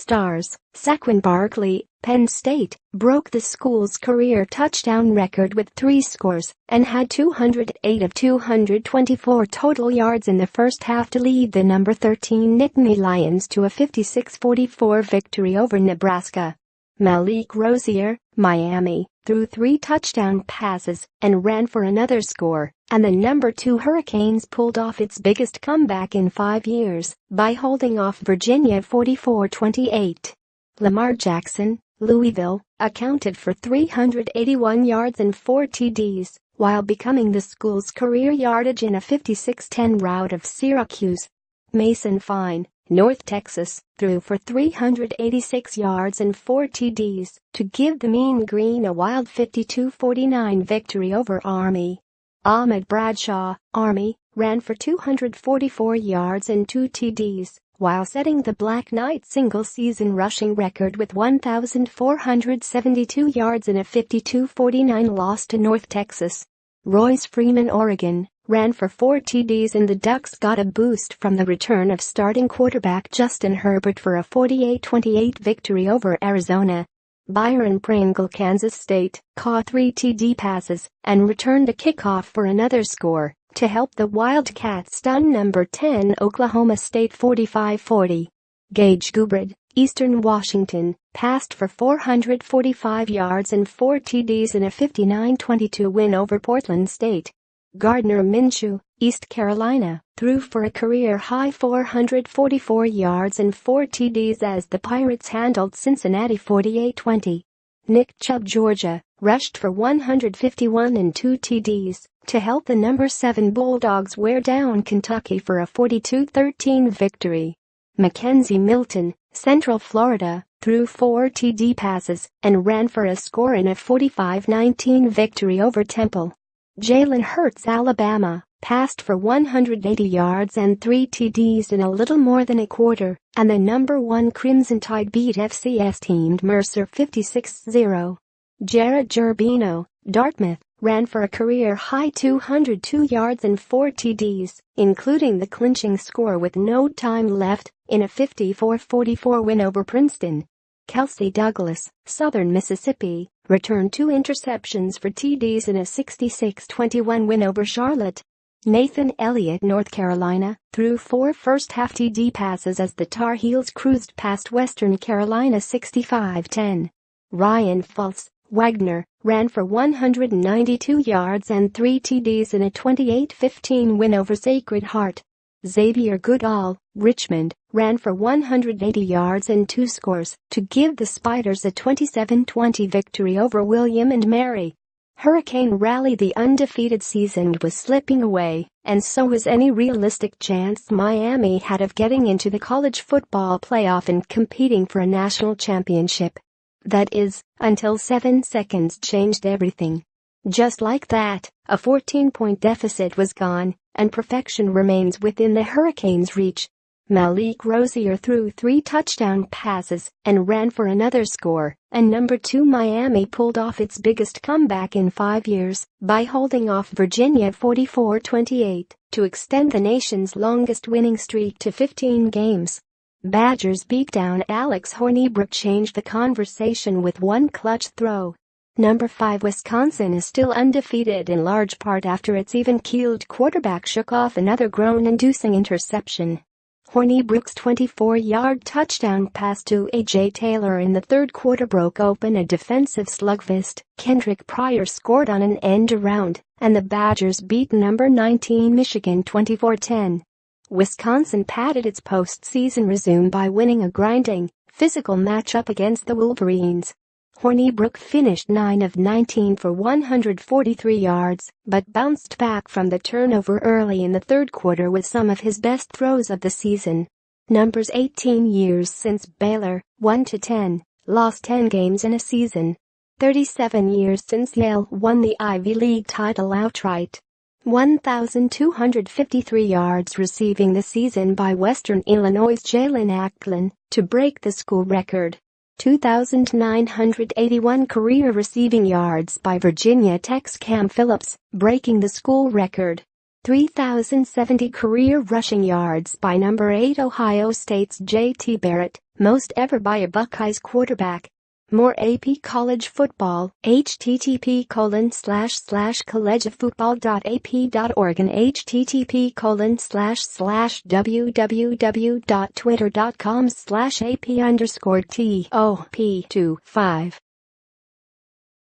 stars, Saquon Barkley, Penn State, broke the school's career touchdown record with 3 scores and had 208 of 224 total yards in the first half to lead the number 13 Nittany Lions to a 56-44 victory over Nebraska. Malik Rosier, Miami, threw 3 touchdown passes and ran for another score, and the number 2 Hurricanes pulled off its biggest comeback in 5 years by holding off Virginia 44-28. Lamar Jackson, Louisville, accounted for 381 yards and 4 TDs, while becoming the school's career yardage in a 56-10 rout of Syracuse. Mason Fine, North Texas, threw for 386 yards and 4 TDs to give the Mean Green a wild 52-49 victory over Army. Ahmed Bradshaw, Army, ran for 244 yards and 2 TDs, while setting the Black Knights' single-season rushing record with 1,472 yards in a 52-49 loss to North Texas. Royce Freeman, Oregon, ran for 4 TDs, and the Ducks got a boost from the return of starting quarterback Justin Herbert for a 48-28 victory over Arizona. Byron Pringle, Kansas State, caught 3 TD passes and returned a kickoff for another score to help the Wildcats stun number 10 Oklahoma State 45-40. Gage Gubrud, Eastern Washington, passed for 445 yards and 4 TDs in a 59-22 win over Portland State. Gardner Minshew, East Carolina, threw for a career-high 444 yards and 4 TDs as the Pirates handled Cincinnati 48-20. Nick Chubb, Georgia, rushed for 151 and 2 TDs to help the number 7 Bulldogs wear down Kentucky for a 42-13 victory. Mackenzie Milton, Central Florida, threw 4 TD passes and ran for a score in a 45-19 victory over Temple. Jalen Hurts, Alabama, passed for 180 yards and 3 TDs in a little more than a quarter, and the number 1 Crimson Tide beat FCS team Mercer 56-0. Jared Gerbino, Dartmouth, ran for a career-high 202 yards and 4 TDs, including the clinching score with no time left, in a 54-44 win over Princeton. Kelsey Douglas, Southern Mississippi, returned 2 interceptions for TDs in a 66-21 win over Charlotte. Nathan Elliott, North Carolina, threw 4 first-half TD passes as the Tar Heels cruised past Western Carolina 65-10. Ryan Fultz, Wagner, ran for 192 yards and 3 TDs in a 28-15 win over Sacred Heart. Xavier Goodall, Richmond, ran for 180 yards and 2 scores to give the Spiders a 27-20 victory over William and Mary. Hurricane Rally, the undefeated season was slipping away, and so was any realistic chance Miami had of getting into the college football playoff and competing for a national championship. That is, until 7 seconds changed everything. Just like that, a 14-point deficit was gone, and perfection remains within the Hurricanes' reach. Malik Rosier threw 3 touchdown passes and ran for another score, and number 2 Miami pulled off its biggest comeback in 5 years by holding off Virginia 44-28 to extend the nation's longest winning streak to 15 games. Badgers beatdown Alex Hornibrook changed the conversation with one clutch throw. Number 5 Wisconsin is still undefeated in large part after its even-keeled quarterback shook off another groan-inducing interception. Hornibrook's 24-yard touchdown pass to A.J. Taylor in the third quarter broke open a defensive slugfest. Kendrick Pryor scored on an end-around, and the Badgers beat number 19 Michigan 24-10. Wisconsin padded its postseason resume by winning a grinding, physical matchup against the Wolverines. Hornibrook finished 9 of 19 for 143 yards, but bounced back from the turnover early in the third quarter with some of his best throws of the season. Numbers 18 years since Baylor, 1-10, lost 10 games in a season. 37 years since Yale won the Ivy League title outright. 1,253 yards receiving the season by Western Illinois' Jalen Acklin to break the school record. 2,981 career receiving yards by Virginia Tech's Cam Phillips, breaking the school record. 3,070 career rushing yards by number 8 Ohio State's J.T. Barrett, most ever by a Buckeyes quarterback. More AP college football, http://collegeoffootball.ap.org and http://www.twitter.com/AP_TOP25